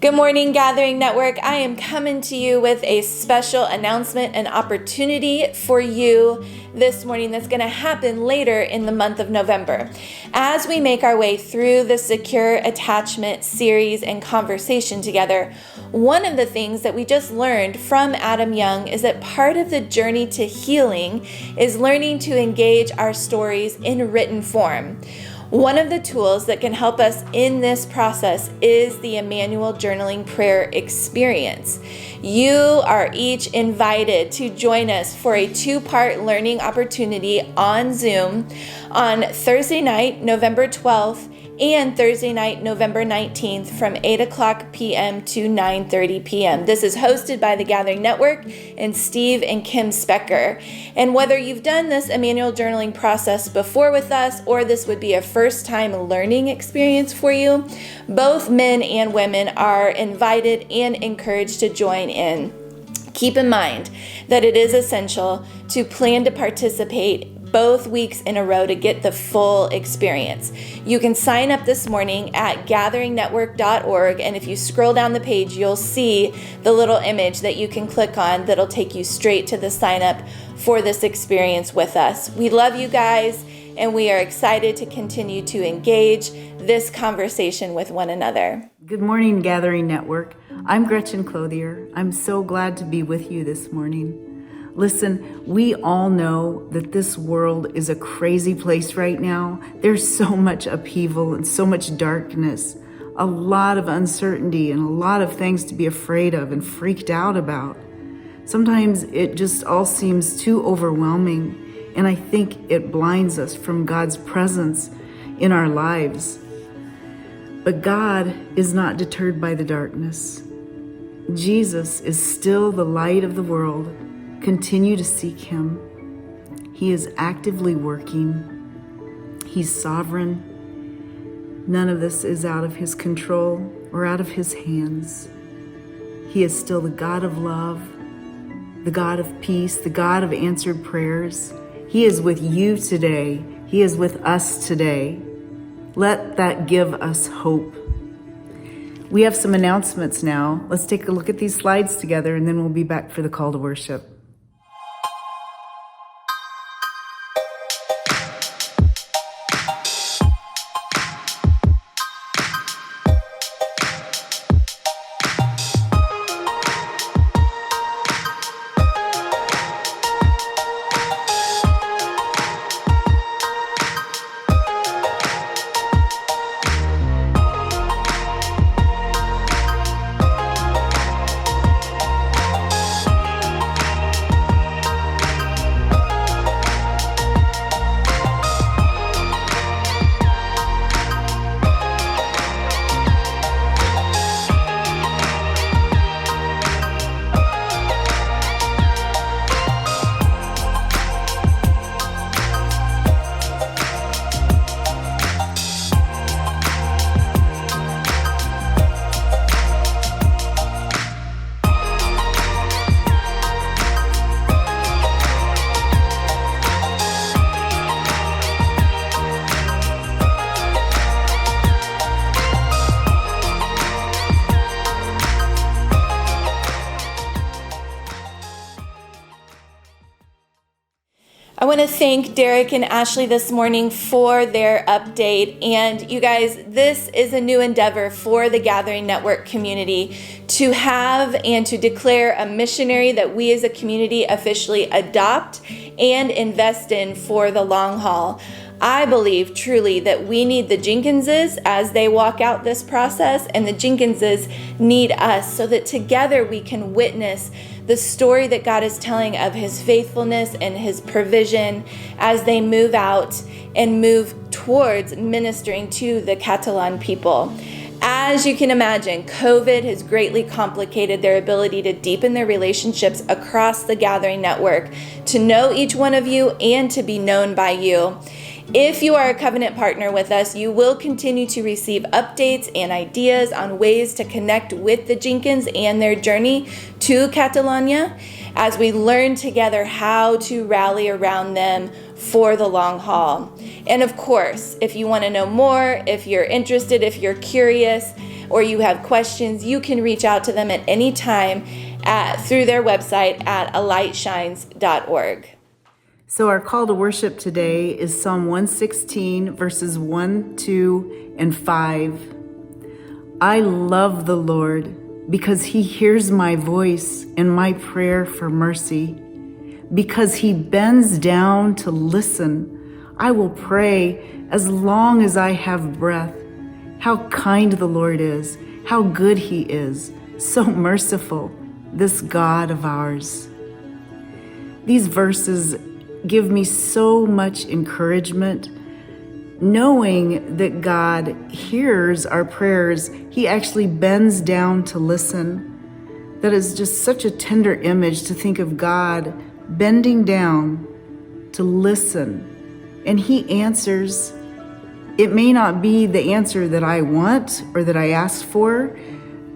Good morning, Gathering Network. I am coming to you with a special announcement and opportunity for you this morning that's going to happen later in the month of November. As we make our way through the Secure Attachment series and conversation together, one of the things that we just learned from Adam Young is that part of the journey to healing is learning to engage our stories in written form. One of the tools that can help us in this process is the Emmanuel Journaling Prayer Experience. You are each invited to join us for a 2-part learning opportunity on Zoom on Thursday night, November 12th, and Thursday night, November 19th from 8 o'clock p.m. to 9:30 p.m. This is hosted by the Gathering Network and Steve and Kim Specker. And whether you've done this Emmanuel journaling process before with us, or this would be a first-time learning experience for you, both men and women are invited and encouraged to join in. Keep in mind that it is essential to plan to participate both weeks in a row to get the full experience. You can sign up this morning at gatheringnetwork.org, and if you scroll down the page, you'll see the little image that you can click on that'll take you straight to the sign up for this experience with us. We love you guys, and we are excited to continue to engage this conversation with one another. Good morning, Gathering Network. I'm Gretchen Clothier. I'm so glad to be with you this morning. Listen, we all know that this world is a crazy place right now. There's so much upheaval and so much darkness, a lot of uncertainty and a lot of things to be afraid of and freaked out about. Sometimes it just all seems too overwhelming, and I think it blinds us from God's presence in our lives. But God is not deterred by the darkness. Jesus is still the light of the world. Continue to seek Him. He is actively working. He's sovereign. None of this is out of His control or out of His hands. He is still the God of love, the God of peace, the God of answered prayers. He is with you today. He is with us today. Let that give us hope. We have some announcements now. Let's take a look at these slides together, and then we'll be back for the call to worship. I want to thank Derek and Ashley this morning for their update. And you guys, this is a new endeavor for the Gathering Network community to have and to declare a missionary that we as a community officially adopt and invest in for the long haul. I believe truly that we need the Jenkinses as they walk out this process, and the Jenkinses need us so that together we can witness the story that God is telling of His faithfulness and His provision as they move out and move towards ministering to the Catalan people. As you can imagine, COVID has greatly complicated their ability to deepen their relationships across the Gathering Network, to know each one of you and to be known by you. If you are a covenant partner with us, you will continue to receive updates and ideas on ways to connect with the Jenkins and their journey to Catalonia as we learn together how to rally around them for the long haul. And of course, if you want to know more, if you're interested, if you're curious, or you have questions, you can reach out to them at any time through their website at alightshines.org. So our call to worship today is Psalm 116, verses 1, 2, and 5. I love the Lord because he hears my voice and my prayer for mercy. Because he bends down to listen, I will pray as long as I have breath. How kind the Lord is, how good he is, so merciful, this God of ours. These verses give me so much encouragement, knowing that God hears our prayers. He actually bends down to listen. That is just such a tender image to think of God bending down to listen, and he answers. It may not be the answer that I want or that I asked for,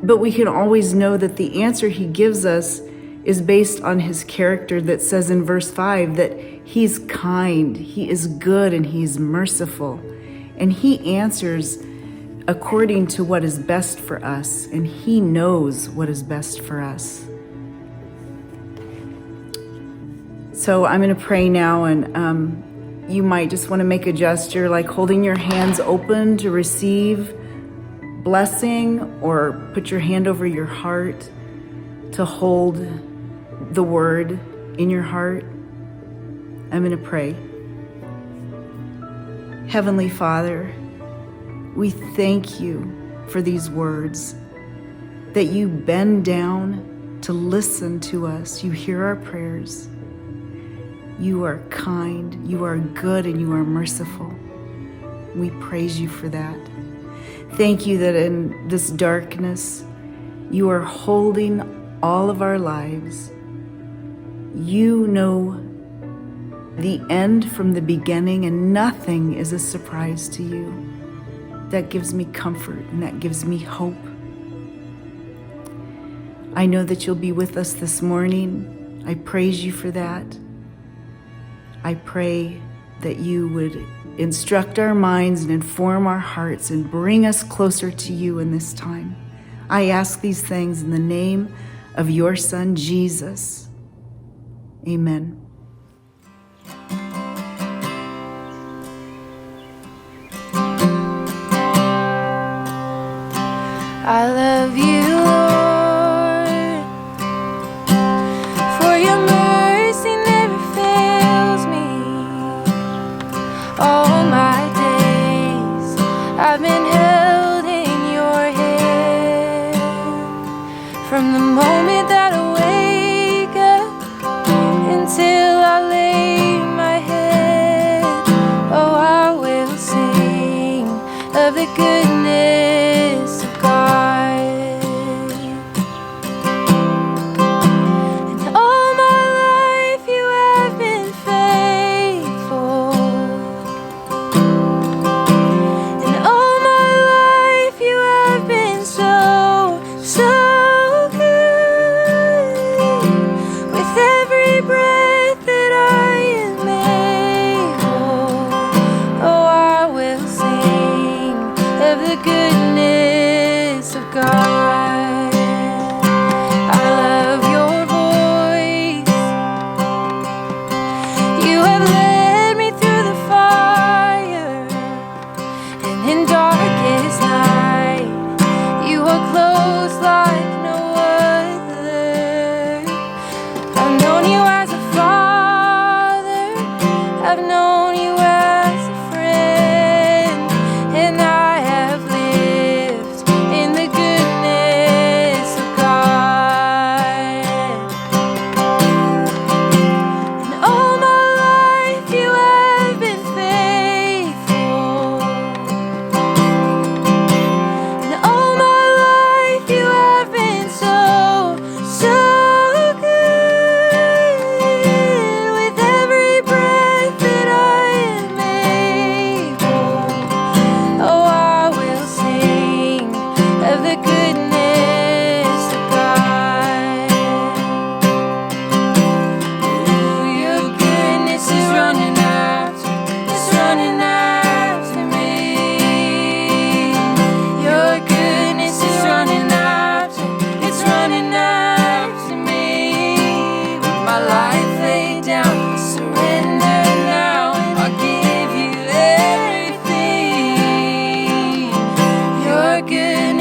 but we can always know that the answer he gives us is based on his character that says in verse 5 that he's kind, he is good, and he's merciful. And he answers according to what is best for us, and he knows what is best for us. So I'm going to pray now, and you might just want to make a gesture like holding your hands open to receive blessing, or put your hand over your heart to hold the word in your heart. I'm going to pray. Heavenly Father, we thank you for these words, that you bend down to listen to us. You hear our prayers. You are kind, you are good, and you are merciful. We praise you for that. Thank you that in this darkness, you are holding all of our lives. You know the end from the beginning, and nothing is a surprise to you. That gives me comfort, and that gives me hope. I know that you'll be with us this morning. I praise you for that. I pray that you would instruct our minds and inform our hearts and bring us closer to you in this time. I ask these things in the name of your Son, Jesus. Amen. I love you, Lord, for your mercy never fails me. All my days I've been held in your hand, from the moment that I wake up until I lay my head. Oh, I will sing of the goodness of God. And all my life you have been faithful. And all my life you have been so, so good. With every breath that I am able, oh, I will sing of the goodness of God. I love your voice. You have led me through the fire, and in darkest night, you are close like no other. I've known you as a father, I've known you as a friend, and I have lived in the goodness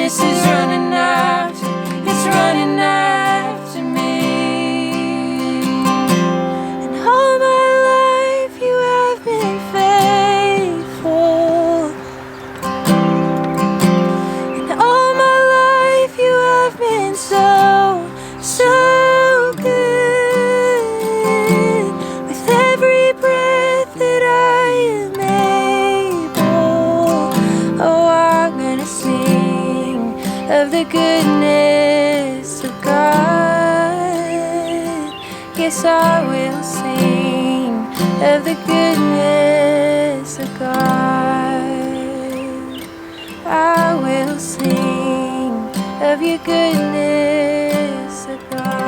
goodness is running after, it's running after me. And all my life you have been faithful. And all my life you have been so good. With every breath that I am able, oh, I'm gonna sing of the goodness of God. Yes, I will sing of the goodness of God. I will sing of your goodness of God.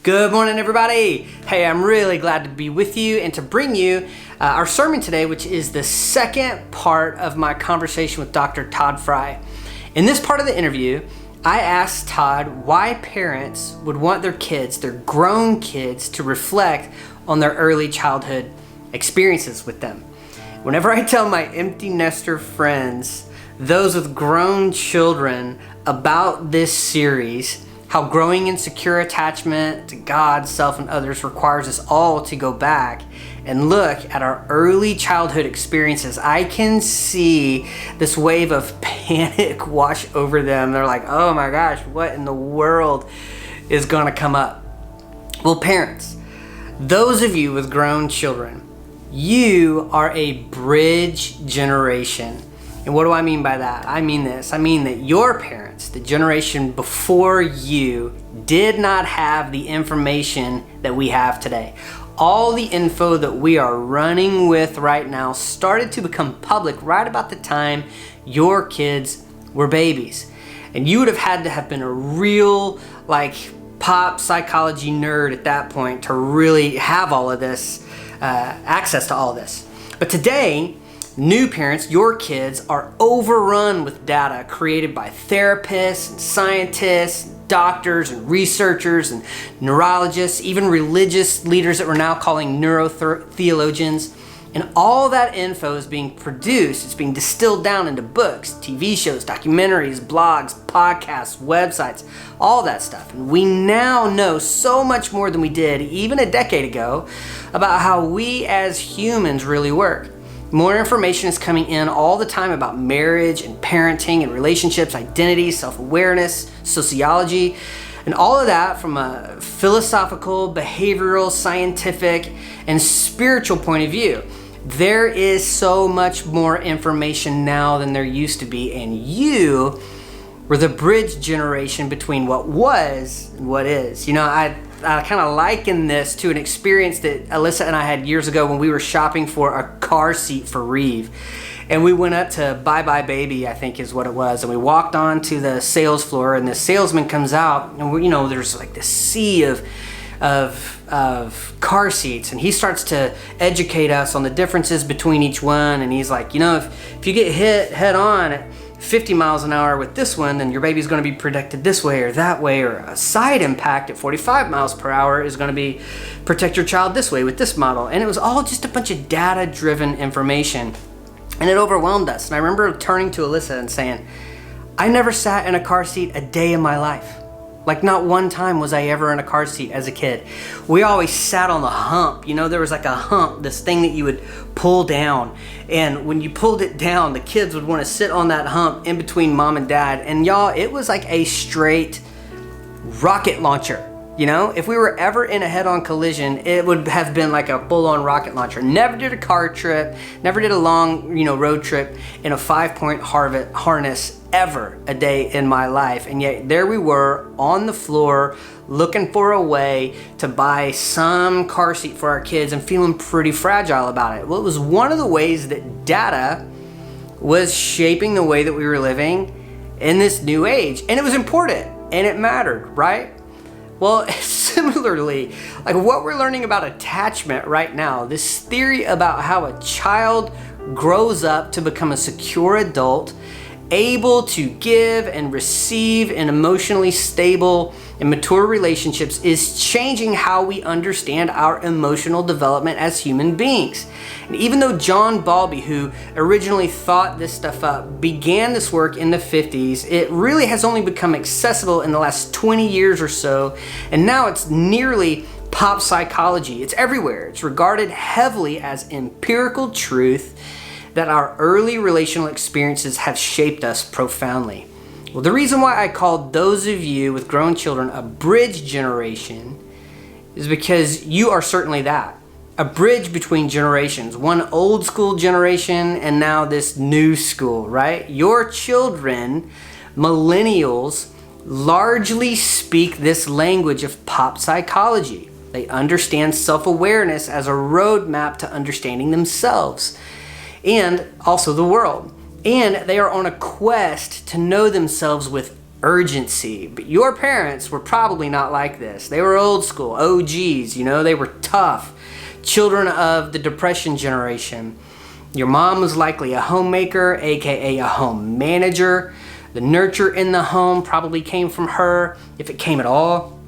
Good morning, everybody. Hey, I'm really glad to be with you and to bring you our sermon today, which is the second part of my conversation with Dr. Todd Fry. In this part of the interview, I asked Todd why parents would want their kids, their grown kids, to reflect on their early childhood experiences with them. Whenever I tell my empty nester friends, those with grown children, about this series, how growing in secure attachment to God, self, and others requires us all to go back and look at our early childhood experiences, I can see this wave of panic wash over them. They're like, oh my gosh, what in the world is gonna come up? Well, parents, those of you with grown children, you are a bridge generation. And what do I mean by that? I mean this. I mean that your parents, the generation before you, did not have the information that we have today. All the info that we are running with right now started to become public right about the time your kids were babies. And you would have had to have been a real, pop psychology nerd at that point to really have all of this, access to all of this. But today, new parents, your kids, are overrun with data created by therapists and scientists, doctors and researchers and neurologists, even religious leaders that we're now calling neurotheologians. And all that info is being produced, it's being distilled down into books, TV shows, documentaries, blogs, podcasts, websites, all that stuff. And we now know so much more than we did even a decade ago about how we as humans really work. More information is coming in all the time about marriage and parenting and relationships, identity, self-awareness, sociology, and all of that from a philosophical, behavioral, scientific, and spiritual point of view. There is so much more information now than there used to be, and you were the bridge generation between what was and what is. You know, I kind of liken this to an experience that Alyssa and I had years ago when we were shopping for a car seat for Reeve. And we went up to Bye Bye Baby, I think is what it was. And we walked on to the sales floor, and the salesman comes out, and there's like this sea of car seats, and he starts to educate us on the differences between each one. And he's like, if you get hit head on at 50 miles an hour with this one, then your baby's going to be protected this way or that way, or a side impact at 45 miles per hour is going to be protect your child this way with this model. And it was all just a bunch of data-driven information, and it overwhelmed us. And I remember turning to Alyssa and saying, I never sat in a car seat a day in my life. Like, not one time was I ever in a car seat as a kid. We always sat on the hump. You know, there was like a hump, this thing that you would pull down. And when you pulled it down, the kids would want to sit on that hump in between mom and dad. And y'all, it was like a straight rocket launcher. You know, if we were ever in a head-on collision, it would have been like a full-on rocket launcher. Never did a car trip, never did a long, road trip in a 5-point harness ever a day in my life. And yet there we were on the floor looking for a way to buy some car seat for our kids and feeling pretty fragile about it. Well, it was one of the ways that data was shaping the way that we were living in this new age. And it was important and it mattered, right? Well, similarly, like what we're learning about attachment right now, this theory about how a child grows up to become a secure adult, able to give and receive in emotionally stable and mature relationships, is changing how we understand our emotional development as human beings. And even though John Bowlby, who originally thought this stuff up, began this work in the 50s, it really has only become accessible in the last 20 years or so. And now it's nearly pop psychology. It's everywhere. It's regarded heavily as empirical truth that our early relational experiences have shaped us profoundly. Well, the reason why I called those of you with grown children a bridge generation is because you are certainly that. A bridge between generations, one old school generation and now this new school, right? Your children, millennials, largely speak this language of pop psychology. They understand self-awareness as a roadmap to understanding themselves and also the world. And they are on a quest to know themselves with urgency. But your parents were probably not like this. They were old school, OGs, they were tough. Children of the Depression generation. Your mom was likely a homemaker, aka a home manager. The nurture in the home probably came from her, if it came at all.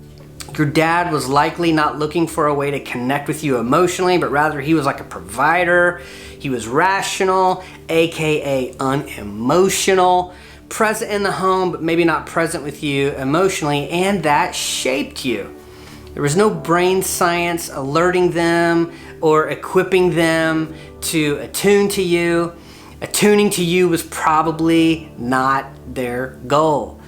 Your dad was likely not looking for a way to connect with you emotionally, but rather he was like a provider. He was rational, aka unemotional, present in the home, but maybe not present with you emotionally, and that shaped you. There was no brain science alerting them or equipping them to attune to you. Attuning to you was probably not their goal.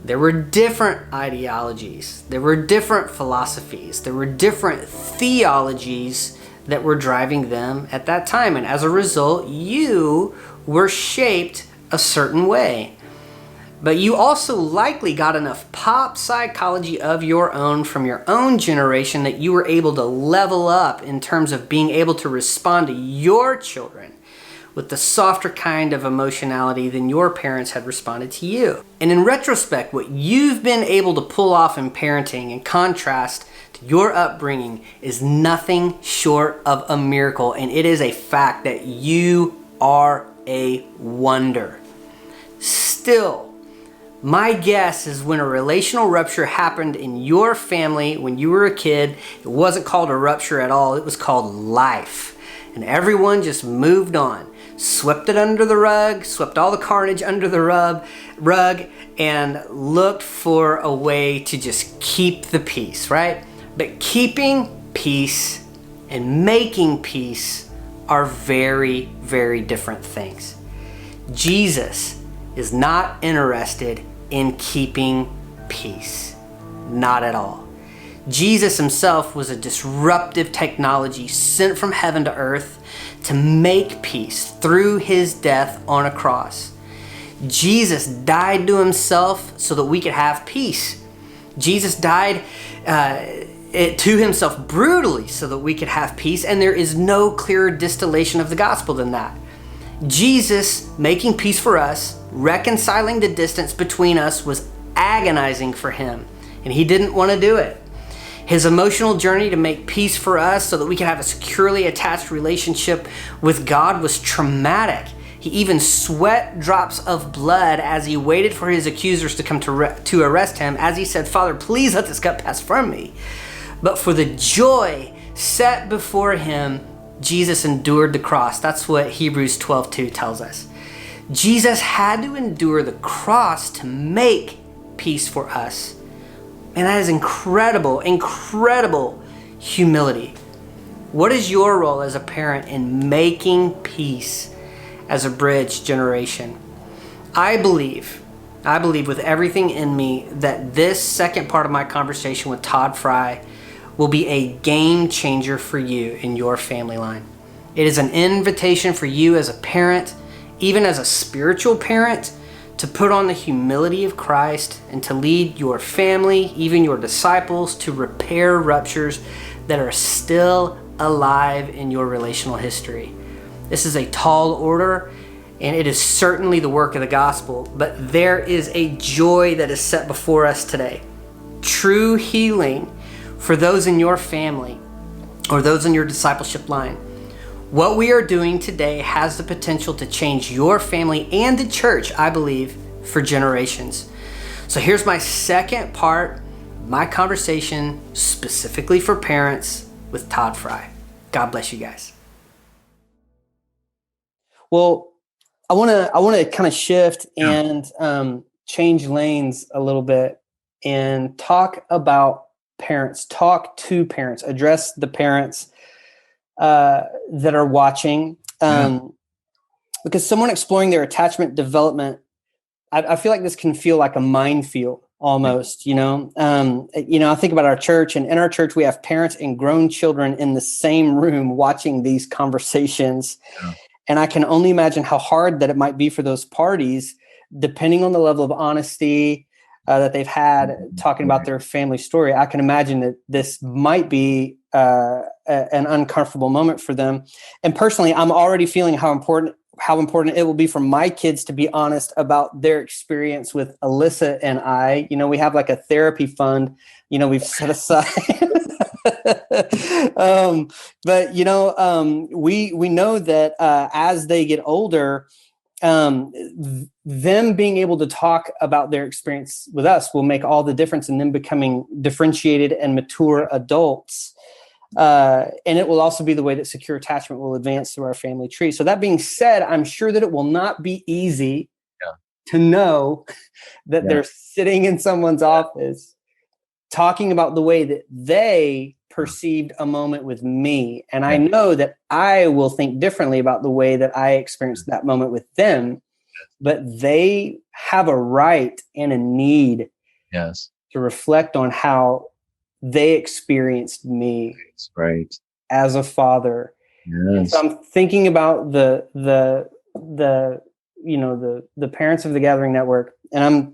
There were different ideologies. There were different philosophies. There were different theologies that were driving them at that time. And as a result, you were shaped a certain way. But you also likely got enough pop psychology of your own from your own generation that you were able to level up in terms of being able to respond to your children with the softer kind of emotionality than your parents had responded to you. And in retrospect, what you've been able to pull off in parenting in contrast to your upbringing is nothing short of a miracle. And it is a fact that you are a wonder. Still, my guess is when a relational rupture happened in your family when you were a kid, it wasn't called a rupture at all. It was called life. And everyone just moved on, swept it under the rug, swept all the carnage under the rug, and looked for a way to just keep the peace, right? But keeping peace and making peace are very, very different things. Jesus is not interested in keeping peace. Not at all. Jesus himself was a disruptive technology sent from heaven to earth to make peace through his death on a cross. Jesus died to himself so that we could have peace. Jesus died to himself brutally so that we could have peace, and there is no clearer distillation of the gospel than that. Jesus making peace for us, reconciling the distance between us, was agonizing for him, and he didn't want to do it. His emotional journey to make peace for us so that we could have a securely attached relationship with God was traumatic. He even sweat drops of blood as he waited for his accusers to come to arrest him, as he said, "Father, please let this cup pass from me." But for the joy set before him, Jesus endured the cross. That's what Hebrews 12:2 tells us. Jesus had to endure the cross to make peace for us. And that is incredible, incredible humility. What is your role as a parent in making peace as a bridge generation? I believe with everything in me that this second part of my conversation with Todd Fry will be a game changer for you in your family line. It is an invitation for you as a parent, even as a spiritual parent, to put on the humility of Christ and to lead your family, even your disciples, to repair ruptures that are still alive in your relational history. This is a tall order, and it is certainly the work of the gospel, but there is a joy that is set before us today. True healing for those in your family or those in your discipleship line. What we are doing today has the potential to change your family and the church, I believe, for generations. So here's my second part of my conversation specifically for parents with Todd Fry. God bless you guys. Well, I want to kind of shift and change lanes a little bit and talk about parents, talk to parents, address the parents that are watching. Because someone exploring their attachment development, I feel like this can feel like a minefield almost, you know. I think about our church, and in our church, we have parents and grown children in the same room watching these conversations. Yeah. And I can only imagine how hard that it might be for those parties, depending on the level of honesty that they've had talking about their family story. I can imagine that this might be an uncomfortable moment for them. And personally, I'm already feeling how important it will be for my kids to be honest about their experience with Alyssa and I. You know, we have like a therapy fund, you know, we've set aside. But we know that as they get older, them being able to talk about their experience with us will make all the difference in them becoming differentiated and mature adults. And it will also be the way that secure attachment will advance through our family tree. So that being said, I'm sure that it will not be easy to know that they're sitting in someone's office talking about the way that they perceived a moment with me. And I know that I will think differently about the way that I experienced that moment with them, but they have a right and a need to reflect on how they experienced me as a father. Yes. So I'm thinking about the parents of the Gathering Network, and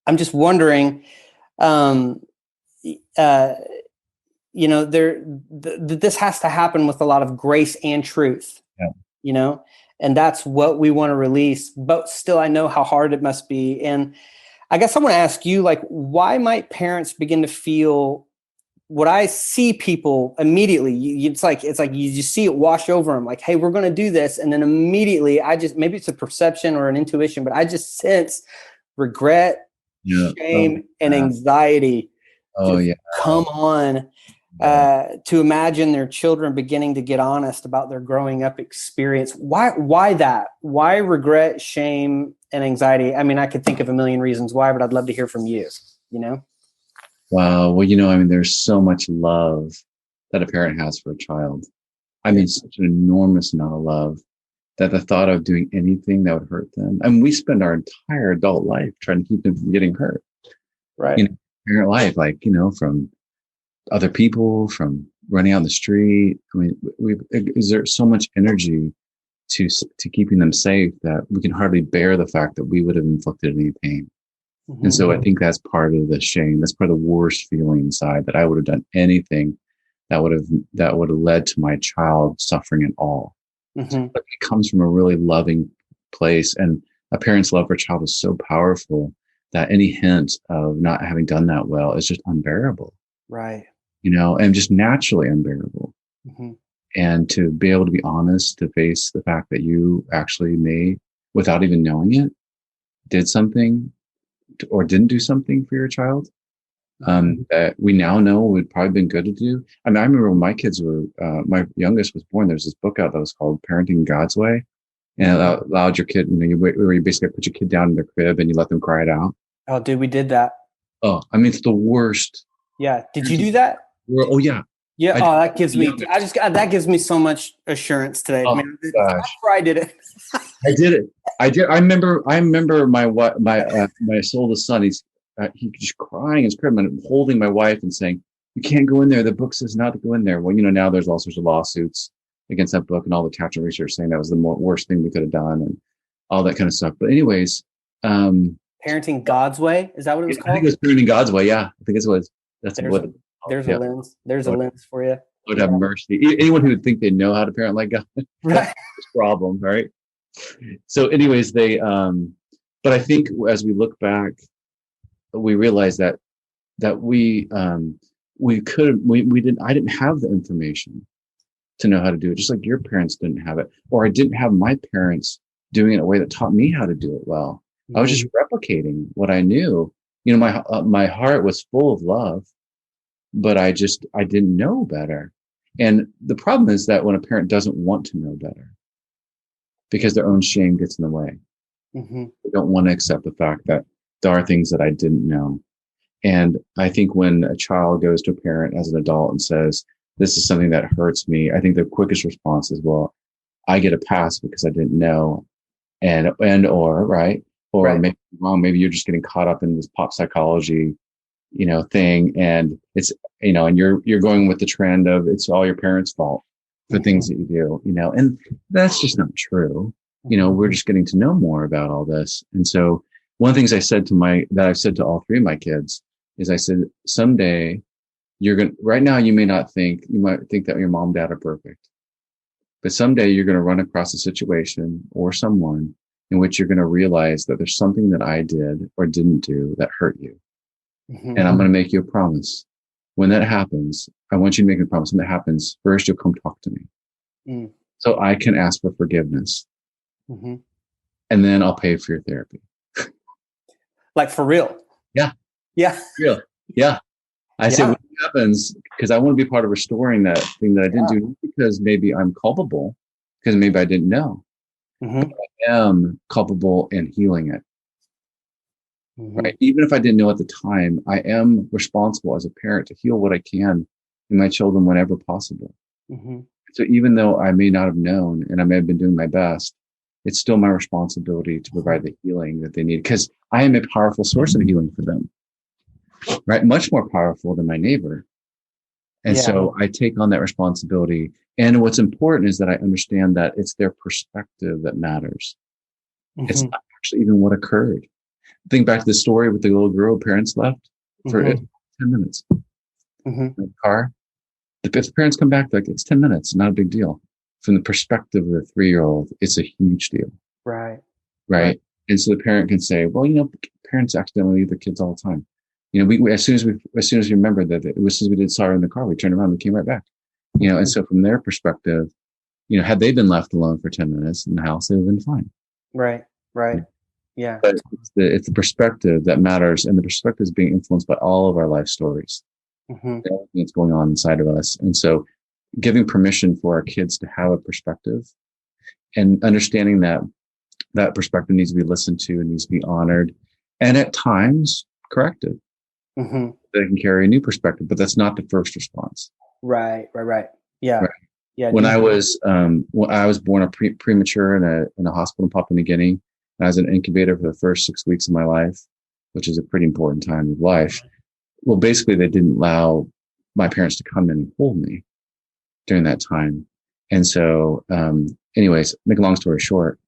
I'm just wondering, this has to happen with a lot of grace and truth, and that's what we want to release. But still, I know how hard it must be. And I guess I want to ask you, like, why might parents begin to feel what I see people immediately? It's like you just see it wash over them, like, hey, we're going to do this. And then immediately maybe it's a perception or an intuition, but I just sense regret, shame, and anxiety come on to imagine their children beginning to get honest about their growing up experience. Why that? Why regret, shame, and anxiety? I mean, I could think of a million reasons why, but I'd love to hear from you, Wow. Well, there's so much love that a parent has for a child. I mean, such an enormous amount of love that the thought of doing anything that would hurt them. I mean, we spend our entire adult life trying to keep them from getting hurt. Right. Parent life, from other people, from running out in the street. I mean, we exert so much energy to keeping them safe that we can hardly bear the fact that we would have inflicted any pain. Mm-hmm. And so I think that's part of the shame. That's part of the worst feeling inside, that I would have done anything that would have led to my child suffering at all. Mm-hmm. But it comes from a really loving place, and a parent's love for a child is so powerful that any hint of not having done that well is just unbearable. Right. And just naturally unbearable. Mm-hmm. And to be able to be honest, to face the fact that you actually may, without even knowing it, did something or didn't do something for your child, that we now know would probably been good to do. I mean, I remember when my kids were, my youngest was born, there's this book out that was called Parenting God's Way. And it allowed your kid, where you basically put your kid down in their crib and you let them cry it out. Oh, dude, we did that. Oh, I mean, it's the worst. Yeah. Did you do that? Oh yeah. Yeah. I Oh, that gives me. Yeah. That gives me so much assurance today. Oh, Man, gosh. that's where I did it. I did it. I did. I remember my oldest son. He's just crying and screaming, and holding my wife and saying, "You can't go in there. The book says not to go in there." Well, now there's all sorts of lawsuits against that book, and all the attachment research saying that was the worst thing we could have done, and all that kind of stuff. But anyways, Parenting God's way, is that what it was I called? think it was Parenting God's Way. Yeah, I think it was. That's There's what. There's Yeah. a lens. There's a Lord- lens for you. Lord have mercy. Anyone who would think they know how to parent like God, Right. that's a problem, right? So, anyways, but I think as we look back, we realize that we didn't. I didn't have the information to know how to do it, just like your parents didn't have it, or I didn't have my parents doing it in a way that taught me how to do it well. I was just replicating what I knew. My heart was full of love, but I didn't know better. And the problem is that when a parent doesn't want to know better, because their own shame gets in the way, they don't want to accept the fact that there are things that I didn't know. And I think when a child goes to a parent as an adult and says, "This is something that hurts me," I think the quickest response is, "Well, I get a pass because I didn't know," or right. Or Right. maybe wrong. Maybe you're just getting caught up in this pop psychology, thing. And it's, and you're going with the trend of it's all your parents' fault for things that you do, and that's just not true. We're just getting to know more about all this. And so one of the things I've said to all three of my kids is I said, someday right now you might think that your mom and dad are perfect, but someday you're going to run across a situation or someone in which you're going to realize that there's something that I did or didn't do that hurt you. And I'm going to make you a promise. When that happens, I want you to make a promise. When that happens, first you'll come talk to me so I can ask for forgiveness. And then I'll pay for your therapy. Like for real. Yeah. Yeah. Real. Yeah. I said, when it happens, because I want to be part of restoring that thing that I didn't do, not because maybe I'm culpable, because maybe I didn't know. I am culpable in healing it. Right. Even if I didn't know at the time, I am responsible as a parent to heal what I can in my children whenever possible. So even though I may not have known and I may have been doing my best, it's still my responsibility to provide the healing that they need, because I am a powerful source of healing for them. Right. Much more powerful than my neighbor. And so I take on that responsibility. And what's important is that I understand that it's their perspective that matters. It's not actually even what occurred. Think back to the story with the little girl parents left for 10 minutes in the car. If the parents come back, it's 10 minutes, not a big deal. From the perspective of the 3-year-old, it's a huge deal. Right. And so the parent can say, well, parents accidentally leave their kids all the time. We as soon as we remembered that it was since we saw her in the car, we turned around and came right back. And so from their perspective, had they been left alone for 10 minutes in the house, they would have been fine. Right. Yeah. But it's the perspective that matters, and the perspective is being influenced by all of our life stories, everything that's going on inside of us. And so giving permission for our kids to have a perspective and understanding that that perspective needs to be listened to and needs to be honored, and at times corrected. They can carry a new perspective, but that's not the first response. Right. Yeah. Right. Yeah. When I was born premature in a hospital in Papua New Guinea, and I was an incubator for the first 6 weeks of my life, which is a pretty important time of life. Well, basically, they didn't allow my parents to come in and hold me during that time. And so, anyways, make a long story short,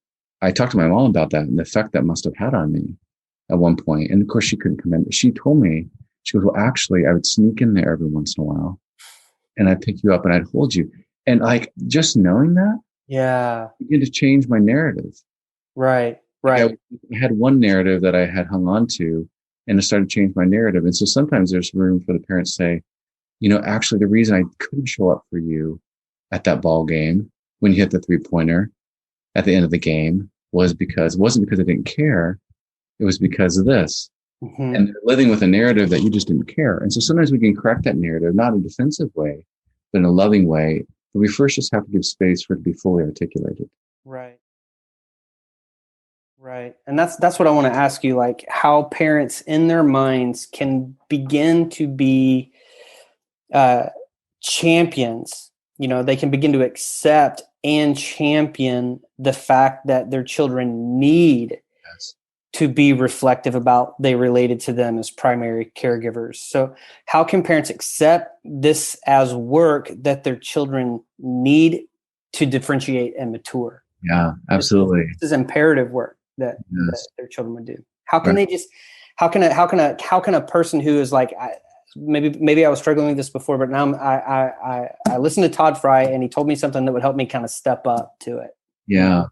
I talked to my mom about that and the effect that must have had on me at one point. And of course, she couldn't come in. She told me, she goes, well, actually, I would sneak in there every once in a while and I'd pick you up and I'd hold you. And just knowing that, began to change my narrative. Right. I had one narrative that I had hung on to, and it started to change my narrative. And so sometimes there's room for the parents to say, actually, the reason I couldn't show up for you at that ball game when you hit the 3-pointer at the end of the game wasn't because I didn't care. It was because of this. And they're living with a narrative that you just didn't care. And so sometimes we can correct that narrative, not in a defensive way, but in a loving way. But we first just have to give space for it to be fully articulated. Right. Right. And that's what I want to ask you, like how parents in their minds can begin to be uh, champions. You know, they can begin to accept and champion the fact that their children need Yes. to be reflective about they related to them as primary caregivers. So how can parents accept this as work that their children need to differentiate and mature? Yeah, absolutely. This is imperative work that Yes. their children would do. How can Right. they just? How can a person who is like, maybe I was struggling with this before, but now I listened to Todd Fry and he told me something that would help me kind of step up to it. Yeah.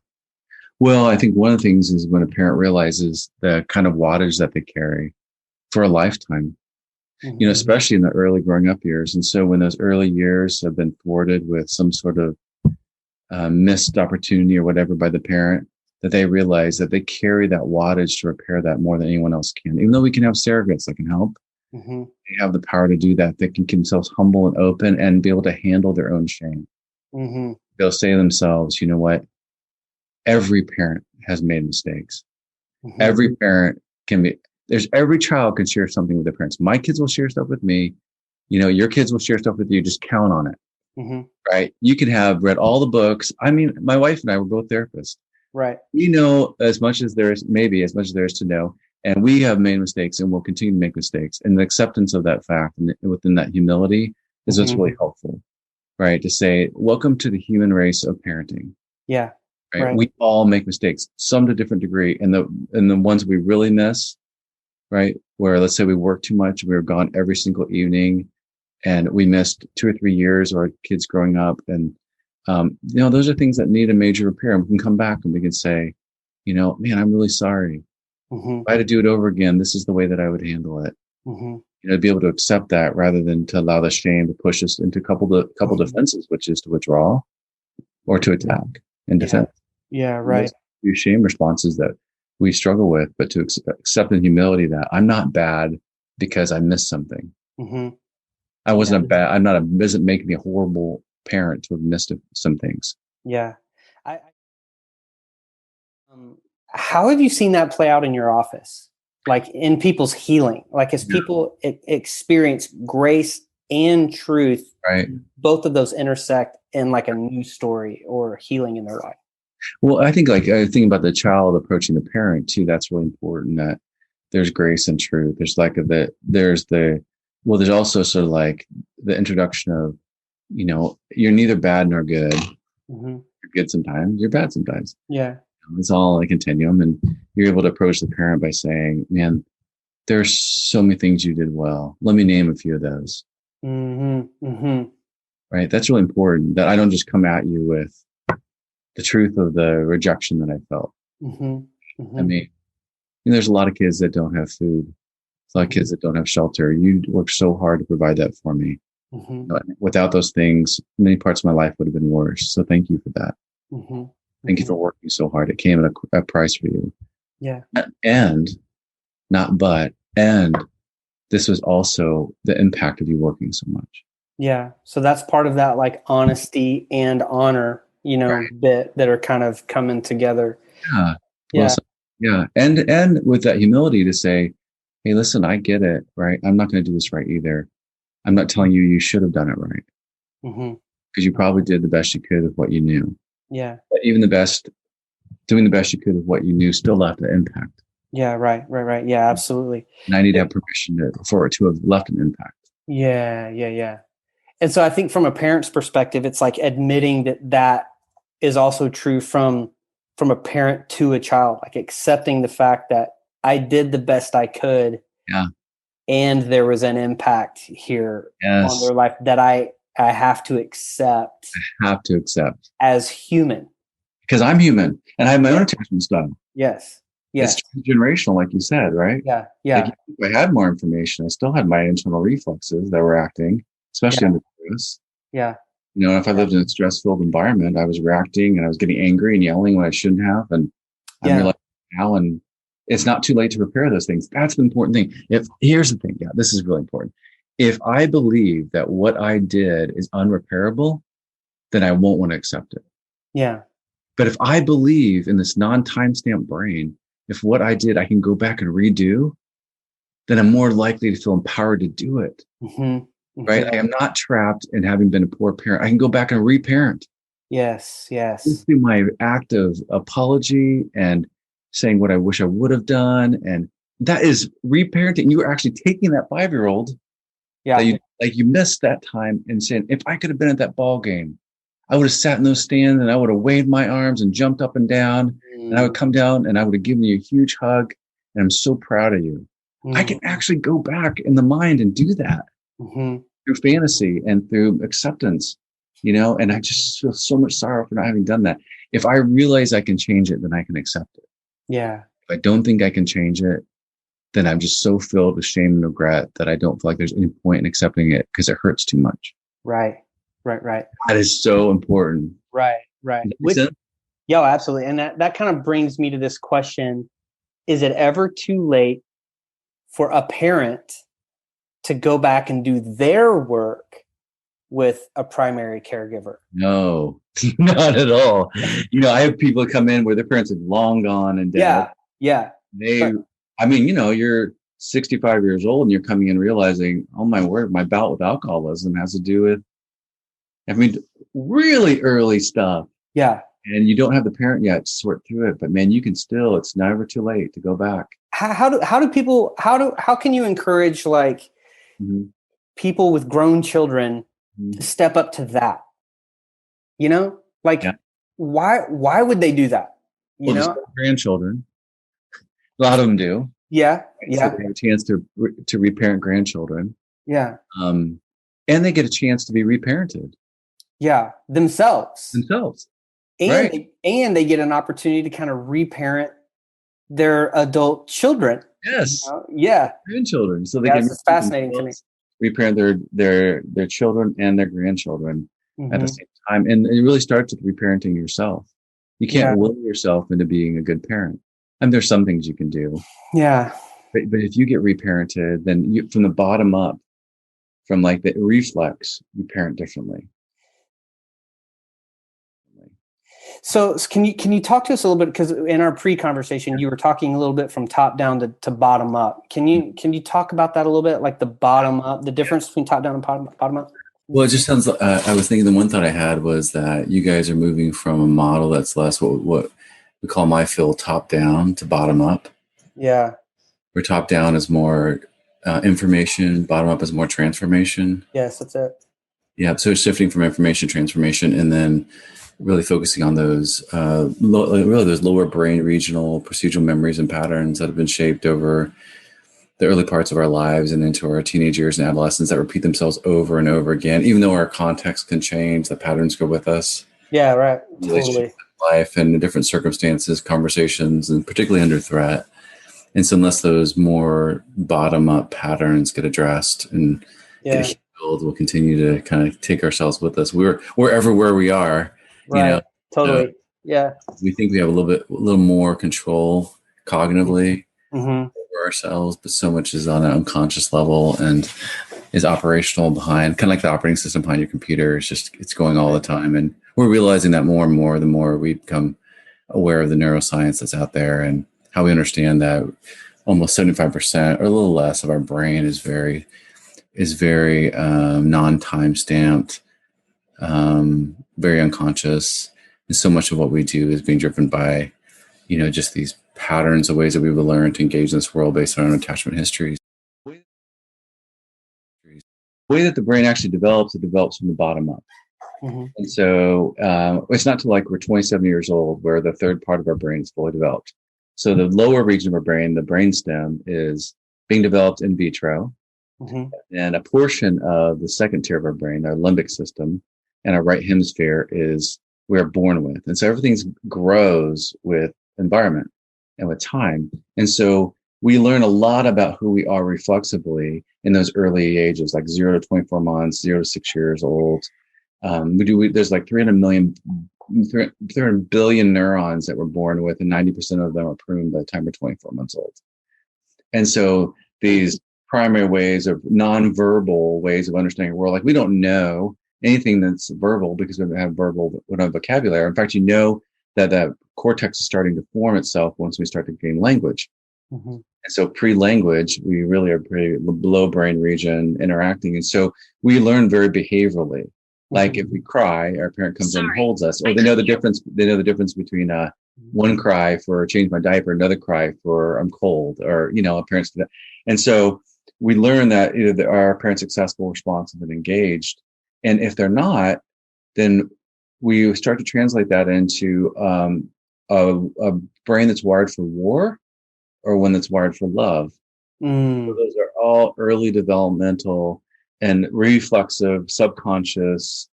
Well, I think one of the things is when a parent realizes the kind of wattage that they carry for a lifetime, Mm-hmm. especially in the early growing up years. And so when those early years have been thwarted with some sort of missed opportunity or whatever by the parent, that they realize that they carry that wattage to repair that more than anyone else can. Even though we can have surrogates that can help, Mm-hmm. they have the power to do that. They can keep themselves humble and open and be able to handle their own shame. Mm-hmm. They'll say to themselves, you know what? Every parent has made mistakes. Mm-hmm. Every parent every child can share something with their parents. My kids will share stuff with me. Your kids will share stuff with you. Just count on it. Mm-hmm. Right? You could have read all the books. I mean, my wife and I were both therapists. Right. We know as much as there is to know. And we have made mistakes and will continue to make mistakes. And the acceptance of that fact and within that humility is what's really helpful, right? To say, welcome to the human race of parenting. Yeah. Right? We all make mistakes, some to a different degree. And the ones we really miss, right? Where let's say we work too much, we were gone every single evening and we missed 2 or 3 years of our kids growing up. And, those are things that need a major repair. And we can come back and we can say, man, I'm really sorry. Mm-hmm. If I had to do it over again, this is the way that I would handle it. Mm-hmm. To be able to accept that rather than to allow the shame to push us into a couple defenses, which is to withdraw or to attack and defend. Yeah, right. Those shame responses that we struggle with, but to accept in humility that I'm not bad because I missed something. Mm-hmm. I wasn't doesn't make me a horrible parent to have missed some things. Yeah. How have you seen that play out in your office? Like in people's healing, like as people experience grace and truth, right? Both of those intersect in like a new story or healing in their life. Well, I think I think about the child approaching the parent too. That's really important, that there's grace and truth. There's there's also sort of like the introduction of, you're neither bad nor good. Mm-hmm. You're good sometimes, you're bad sometimes. Yeah. It's all a continuum. And you're able to approach the parent by saying, man, there's so many things you did well. Let me name a few of those. Mm-hmm. Mm-hmm. Right. That's really important, that I don't just come at you with the truth of the rejection that I felt. Mm-hmm. Mm-hmm. I mean, there's a lot of kids that don't have food. There's a lot of kids that don't have shelter. You worked so hard to provide that for me. Mm-hmm. Without those things, many parts of my life would have been worse. So thank you for that. Mm-hmm. Thank you for working so hard. It came at a price for you. Yeah. And this was also the impact of you working so much. Yeah. So that's part of that like honesty and honor, right. bit that are kind of coming together. Yeah. Yeah. Well, yeah. And with that humility to say, hey, listen, I get it, right? I'm not going to do this right either. I'm not telling you should have done it right. Mm-hmm. Because you probably did the best you could with what you knew. Yeah. But even doing the best you could with what you knew still left an impact. Yeah. Right. Yeah, absolutely. And I need to have permission for it to have left an impact. Yeah. And so I think from a parent's perspective, it's like admitting that is also true from a parent to a child, like accepting the fact that I did the best I could. Yeah. And there was an impact here on their life that I have to accept. As human. Because I'm human and I have my own attachment style. Yes. It's transgenerational, like you said, right? Yeah. Like if I had more information, I still had my internal reflexes that were acting, especially under stress. Yeah. If I lived in a stress-filled environment, I was reacting and I was getting angry and yelling when I shouldn't have. And I'm realizing now, and it's not too late to repair those things. That's the important thing. Here's the thing. Yeah, this is really important. If I believe that what I did is unrepairable, then I won't want to accept it. Yeah. But if I believe in this non-timestamp brain if what I did, I can go back and redo, then I'm more likely to feel empowered to do it. Right? I am not trapped in having been a poor parent. I can go back and reparent. Yes. Just through my act of apology and saying what I wish I would have done. And that is reparenting. You are actually taking that 5-year-old that you missed that time and saying, if I could have been at that ball game, I would have sat in those stands and I would have waved my arms and jumped up and down. And I would come down and I would have given you a huge hug. And I'm so proud of you. I can actually go back in the mind and do that through fantasy and through acceptance, and I just feel so much sorrow for not having done that. If I realize I can change it, then I can accept it. Yeah. If I don't think I can change it, then I'm just so filled with shame and regret that I don't feel like there's any point in accepting it because it hurts too much. Right. That is so important. Right. Yeah, absolutely. And that kind of brings me to this question. Is it ever too late for a parent to go back and do their work with a primary caregiver? No, not at all. I have people come in where their parents are long gone and dead. Yeah. You're 65 years old and you're coming in realizing, oh my word, my bout with alcoholism has to do with, really early stuff. Yeah. And you don't have the parent yet to sort through it, but man, you can still, it's never too late to go back. How can you encourage people with grown children to step up to that? Why would they do that? Grandchildren. A lot of them do. Yeah. So they have a chance to reparent grandchildren. Yeah. And they get a chance to be reparented. Yeah. Themselves. Right. And they get an opportunity to kind of reparent their adult children. Yes. Yeah. Grandchildren. So they can. It's fascinating to me. Reparent their children and their grandchildren at the same time. And it really starts with reparenting yourself. You can't will yourself into being a good parent. And there's some things you can do. Yeah. But if you get reparented, then you, from the bottom up, from like the reflex, you parent differently. So can you talk to us a little bit, because in our pre-conversation you were talking a little bit from top down to bottom up. Can you talk about that a little bit, like the bottom up, the difference between top down and bottom up? Well, it just sounds. I was thinking the one thought I had was that you guys are moving from a model that's less what we call my field top down to bottom up. Yeah. Where top down is more information, bottom up is more transformation. Yes, that's it. Yeah, so shifting from information transformation, and then really focusing on those those lower brain regional procedural memories and patterns that have been shaped over the early parts of our lives and into our teenage years and adolescence that repeat themselves over and over again. Even though our context can change, the patterns go with us. Yeah, right. Totally. Life and the different circumstances, conversations, and particularly under threat. And so unless those more bottom-up patterns get addressed and get healed, we'll continue to kind of take ourselves with us. We're everywhere we are. Right. Totally. Yeah. We think we have a little more control cognitively over ourselves, but so much is on an unconscious level and is operational behind, kind of like the operating system behind your computer. It's going all the time. And we're realizing that more and more, the more we become aware of the neuroscience that's out there and how we understand that almost 75% or a little less of our brain is very non-time stamped, very unconscious. And so much of what we do is being driven by, just these patterns of ways that we've learned to engage in this world based on our own attachment histories. The way that the brain actually develops, it develops from the bottom up. And so it's not till like we're 27 years old where the third part of our brain is fully developed. So the lower region of our brain, the brainstem, is being developed in vitro. And a portion of the second tier of our brain, our limbic system, and our right hemisphere is we're born with. And so everything grows with environment and with time. And so we learn a lot about who we are reflexively in those early ages, like 0 to 24 months, 0 to 6 years old. There's like 300 billion neurons that we're born with, and 90% of them are pruned by the time we're 24 months old. And so these primary ways of nonverbal ways of understanding the world, like we don't know anything that's verbal because we don't have vocabulary. In fact, that cortex is starting to form itself once we start to gain language. Mm-hmm. And so pre-language, we really are pretty low brain region interacting. And so we learn very behaviorally. Like if we cry, our parent comes in and holds us, or they know the difference. They know the difference between one cry for change my diaper, another cry for I'm cold, or our parents do that. And so we learn that are our parents accessible, responsive, and engaged. And if they're not, then we start to translate that into a brain that's wired for war, or one that's wired for love. So those are all early developmental and reflexive, subconscious,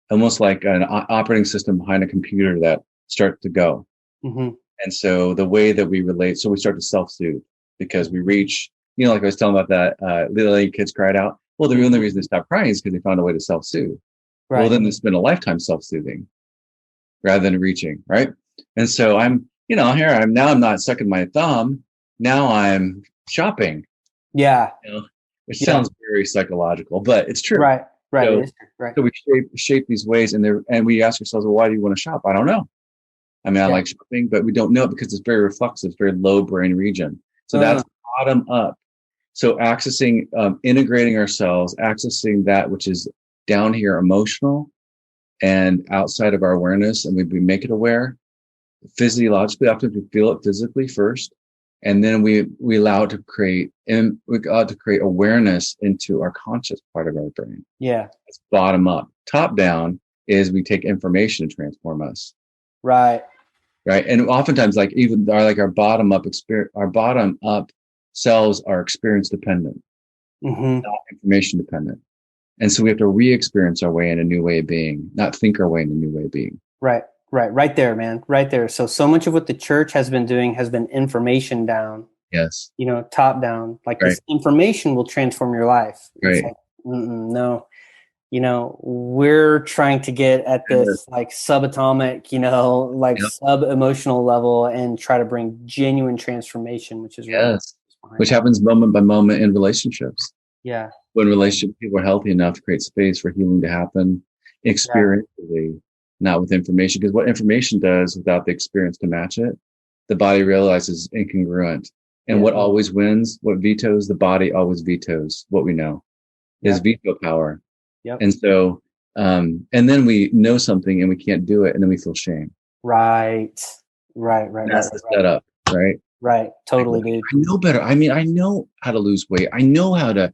almost like an operating system behind a computer that start to go. Mm-hmm. And so the way that we relate, so we start to self-soothe because we reach, like I was telling about that little lady kids cried out. Well, the only reason they stopped crying is because they found a way to self-soothe. Right. Well, then they spend a lifetime self-soothing rather than reaching, right? And so I'm not sucking my thumb. Now I'm shopping. Yeah. Which sounds very psychological, but it's true. Right. So, It is true. Right. So we shape these ways, and we ask ourselves, well, why do you want to shop? I don't know. I mean, I like shopping, but we don't know because it's very reflexive, it's very low brain region. So that's bottom up. So accessing, integrating ourselves, accessing that which is down here, emotional and outside of our awareness, and we make it aware physiologically. Often we feel it physically first, and then we allow it to create, and we allow it to create awareness into our conscious part of our brain. Yeah. It's bottom up. Top down is we take information to transform us. Right. Right. And oftentimes, like even our bottom up experience, our bottom up selves are experience dependent, not information dependent. And so we have to re-experience our way in a new way of being, not think our way in a new way of being. Right. Right there, man. Right there. So much of what the church has been doing has been information down. Yes. Top down. Like this information will transform your life. Right. Like, no. We're trying to get at this like subatomic, sub-emotional level and try to bring genuine transformation, which is which happens moment by moment in relationships. Yeah. When relationship people are healthy enough to create space for healing to happen experientially, not with information. Because what information does without the experience to match it, the body realizes incongruent. And what always wins, what vetoes, the body always vetoes what we know is veto power. Yep. And so, and then we know something and we can't do it, and then we feel shame. Right. That's the setup, right? Right. Totally, dude. I know better. I mean, I know how to lose weight. I know how to,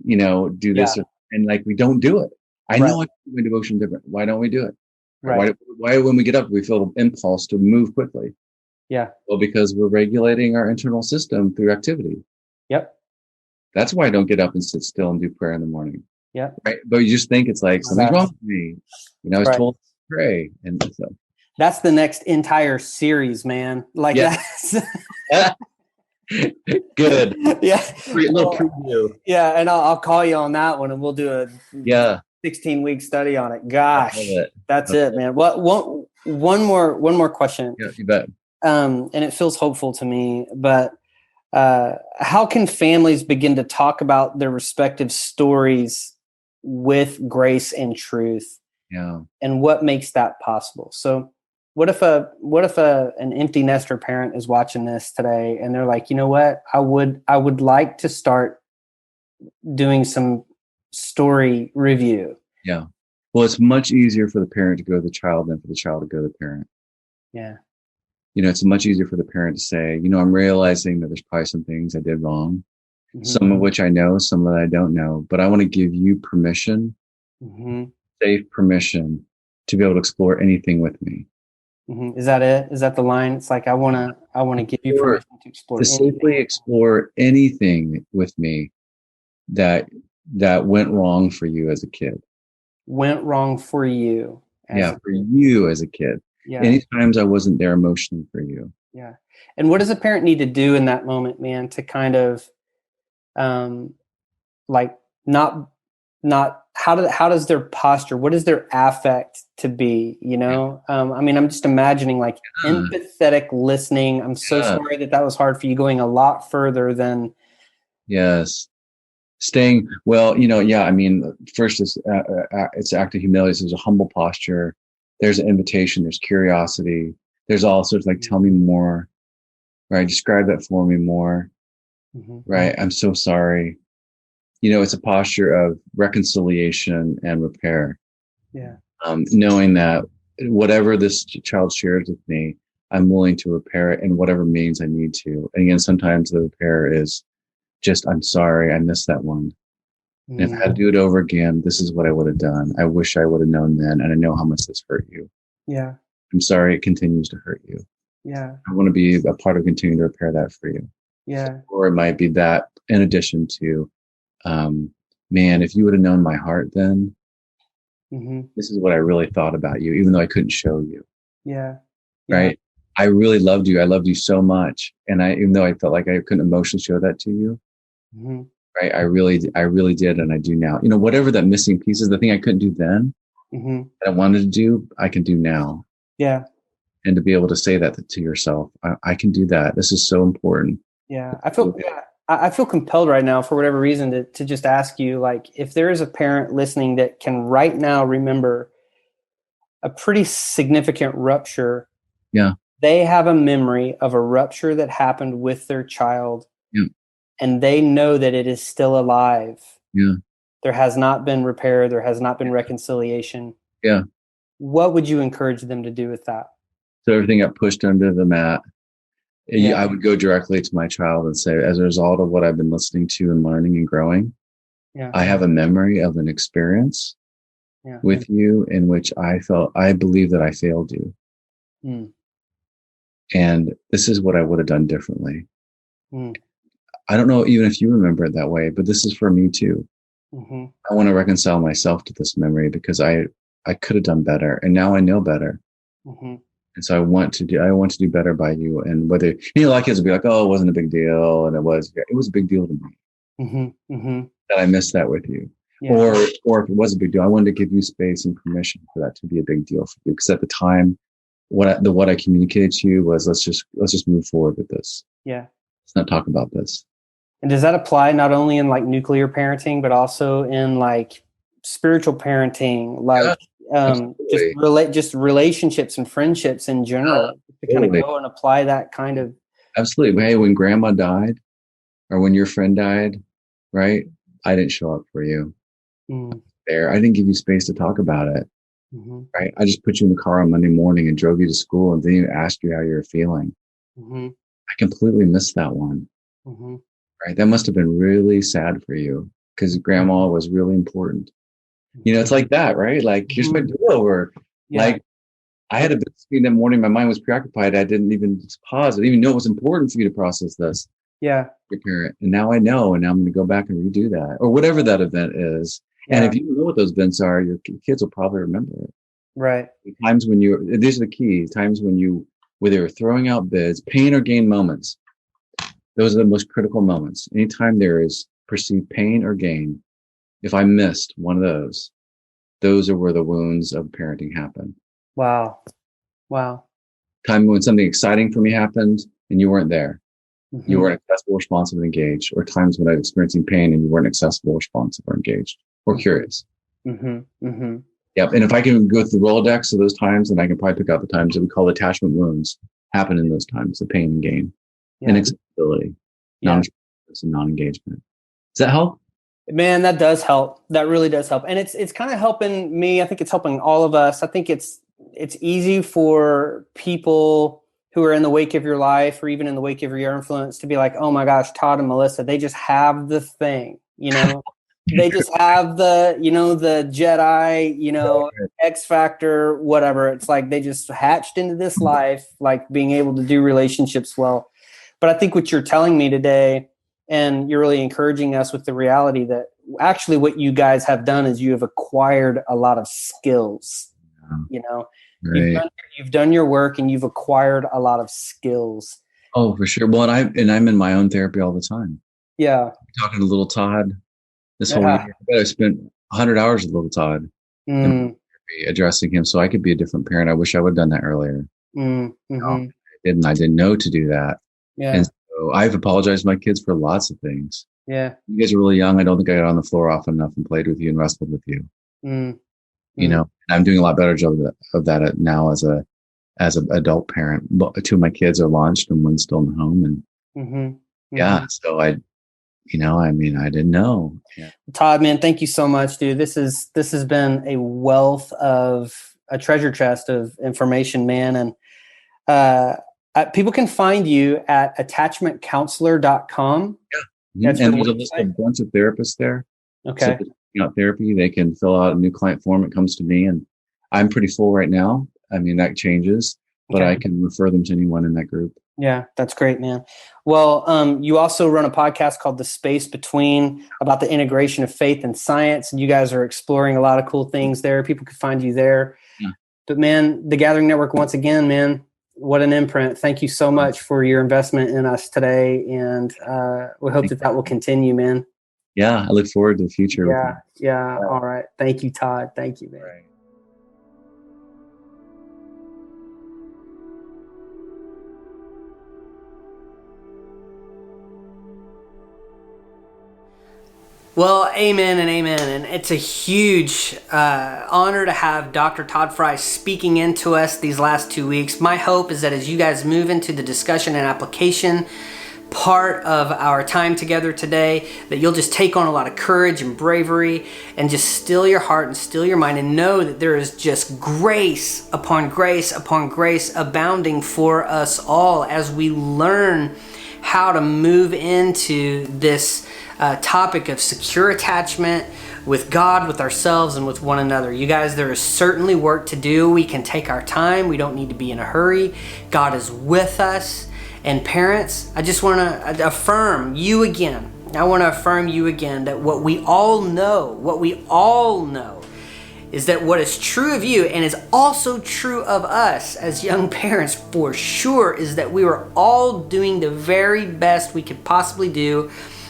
do this, and like we don't do it. I know I can do my devotion different. Why don't we do it? Right. Why when we get up we feel the impulse to move quickly? Yeah. Well, because we're regulating our internal system through activity. Yep. That's why I don't get up and sit still and do prayer in the morning. Yeah. Right. But you just think it's like something's wrong with me. I was told to pray. And so that's the next entire series, man. Like that's good. Yeah. Little preview. Yeah. And I'll call you on that one and we'll do a 16-week study on it. Gosh, that's it, man. One more question. Yeah, you bet. And it feels hopeful to me, but how can families begin to talk about their respective stories with grace and truth? Yeah. And what makes that possible? So what if an empty nester parent is watching this today and they're like, you know what, I would like to start doing some story review. Yeah. Well, it's much easier for the parent to go to the child than for the child to go to the parent. Yeah. It's much easier for the parent to say, I'm realizing that there's probably some things I did wrong, some of which I know, some that I don't know, but I want to give you permission, safe permission to be able to explore anything with me. Is that it? Is that the line? It's like, I want to give you permission to explore to safely explore anything with me that went wrong for you as a kid. Went wrong for you. For you as a kid. Yeah. Any times I wasn't there emotionally for you. Yeah. And what does a parent need to do in that moment, man, to kind of, how does their posture, what is their affect to be, I'm just imagining like empathetic listening. I'm so sorry that was hard for you, going a lot further than. Yes. Staying, first it's act of humility. So there's a humble posture. There's an invitation. There's curiosity. there's all sorts like, tell me more, right? Describe that for me more, right? I'm so sorry. It's a posture of reconciliation and repair. Yeah. Knowing that whatever this child shares with me, I'm willing to repair it in whatever means I need to. And again, sometimes the repair is just, I'm sorry, I missed that one. And if I had to do it over again, this is what I would have done. I wish I would have known then, and I know how much this hurt you. Yeah. I'm sorry it continues to hurt you. Yeah. I want to be a part of continuing to repair that for you. Yeah. Or it might be that in addition to, man, if you would have known my heart then, this is what I really thought about you, even though I couldn't show you. Yeah. Right. I really loved you. I loved you so much. And even though I felt like I couldn't emotionally show that to you, right. I really did. And I do now, whatever that missing piece is, the thing I couldn't do then that I wanted to do, I can do now. Yeah. And to be able to say that to yourself, I can do that. This is so important. Yeah. I feel compelled right now for whatever reason to just ask you, like, if there is a parent listening that can right now remember a pretty significant rupture. Yeah. They have a memory of a rupture that happened with their child. Yeah. And they know that it is still alive. Yeah. There has not been repair. There has not been reconciliation. Yeah. What would you encourage them to do with that? So everything got pushed under the mat. I would go directly to my child and say, as a result of what I've been listening to and learning and growing, I have a memory of an experience with you in which I believe that I failed you. And this is what I would have done differently. I don't know even if you remember it that way, but this is for me too. I want to reconcile myself to this memory because I could have done better, and now I know better. And so I want to do better by you. And whether, a lot of kids will be like, oh, it wasn't a big deal. And it was a big deal to me that I missed that with you. Yeah. Or if it was a big deal, I wanted to give you space and permission for that to be a big deal for you. Because at the time, what I communicated to you was, let's just move forward with this. Yeah. Let's not talk about this. And does that apply not only in like nuclear parenting, but also in like spiritual parenting, like just relationships and friendships in general, to kind of go and apply that kind of. Absolutely. Hey, when grandma died or when your friend died, right? I didn't show up for you there. I didn't give you space to talk about it. Right. I just put you in the car on Monday morning and drove you to school and didn't even ask you how you were feeling. I completely missed that one. Right. That must have been really sad for you because grandma was really important. It's like that, right? Like, here's my do-over. Yeah. Like, I had a bit of speed that morning. My mind was preoccupied. I didn't even pause. I didn't even know it was important for you to process this. Yeah. Your parent. And now I know, and now I'm going to go back and redo that or whatever that event is. Yeah. And if you know what those events are, your kids will probably remember it. Right. Times when these are the keys, times when whether you're throwing out bids, pain or gain moments. Those are the most critical moments. Anytime there is perceived pain or gain, if I missed one of those are where the wounds of parenting happen. Wow. Time when something exciting for me happened and you weren't there. You weren't accessible, responsive, and engaged. Or times when I was experiencing pain and you weren't accessible, responsive, or engaged, or curious. Yep. And if I can go through the Rolodex of those times, then I can probably pick out the times that we call attachment wounds happen in those times, the pain and gain, and accessibility, non-responsiveness, and non-engagement. Does that help? Man, that does help. That really does help. And it's kind of helping me. I think it's helping all of us. I think it's easy for people who are in the wake of your life or even in the wake of your influence to be like, oh my gosh, Todd and Melissa, they just have the thing, they just have the Jedi, X Factor, whatever. It's like they just hatched into this life, like being able to do relationships well. But I think what you're telling me today, and you're really encouraging us with the reality that actually what you guys have done is you have acquired a lot of skills. Right. You've done your work and you've acquired a lot of skills. Oh, for sure. Well, and I'm in my own therapy all the time. Yeah. I'm talking to little Todd this whole year. I spent 100 hours with little Todd addressing him so I could be a different parent. I wish I would have done that earlier. I didn't know to do that. Yeah. And so I've apologized to my kids for lots of things. Yeah. You guys are really young. I don't think I got on the floor often enough and played with you and wrestled with you. And I'm doing a lot better job of that now as a as an adult parent. But two of my kids are launched and one's still in the home. And yeah, so I didn't know. Yeah. Todd, man, thank you so much, dude. This has been a wealth of a treasure chest of information, man. And people can find you at attachmentcounselor.com. Yeah. And there's a bunch of therapists there. Okay. So therapy, they can fill out a new client form. It comes to me, and I'm pretty full right now. I mean, that changes, but I can refer them to anyone in that group. Yeah, that's great, man. Well, you also run a podcast called The Space Between about the integration of faith and science. And you guys are exploring a lot of cool things there. People can find you there. Yeah. But man, the Gathering Network, once again, man, what an imprint. Thank you so much for your investment in us today. And we hope that will continue, man. Yeah, I look forward to the future. Yeah. All right. Thank you, Todd. Thank you, man. Right. Well, amen and amen. And it's a huge honor to have Dr. Todd Frey speaking into us these last 2 weeks. My hope is that as you guys move into the discussion and application part of our time together today, that you'll just take on a lot of courage and bravery and just still your heart and still your mind and know that there is just grace upon grace upon grace abounding for us all as we learn how to move into this topic of secure attachment with God, with ourselves, and with one another. You guys, there is certainly work to do. We can take our time. We don't need to be in a hurry. God is with us. And parents, I just want to affirm you again. I want to affirm you again that what we all know is that what is true of you and is also true of us as young parents for sure is that we were all doing the very best we could possibly do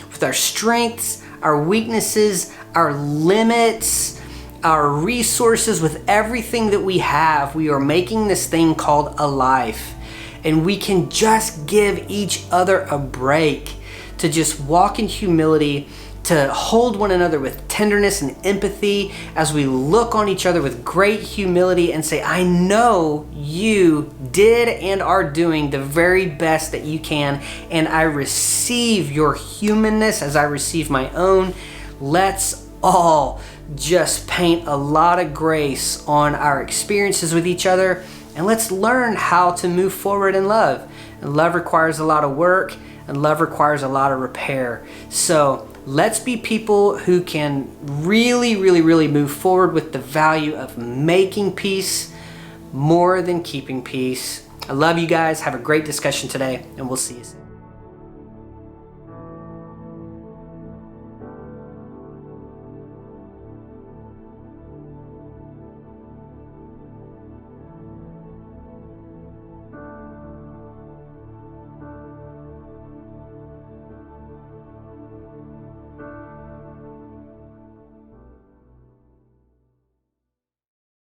with our strengths, our weaknesses, our limits, our resources, with everything that we have. We are making this thing called a life. And we can just give each other a break to just walk in humility, to hold one another with tenderness and empathy as we look on each other with great humility and say, I know you did and are doing the very best that you can, and I receive your humanness as I receive my own. Let's all just paint a lot of grace on our experiences with each other, and let's learn how to move forward in love. And love requires a lot of work, and love requires a lot of repair. So let's be people who can really, really, really move forward with the value of making peace more than keeping peace. I love you guys. Have a great discussion today, and we'll see you soon.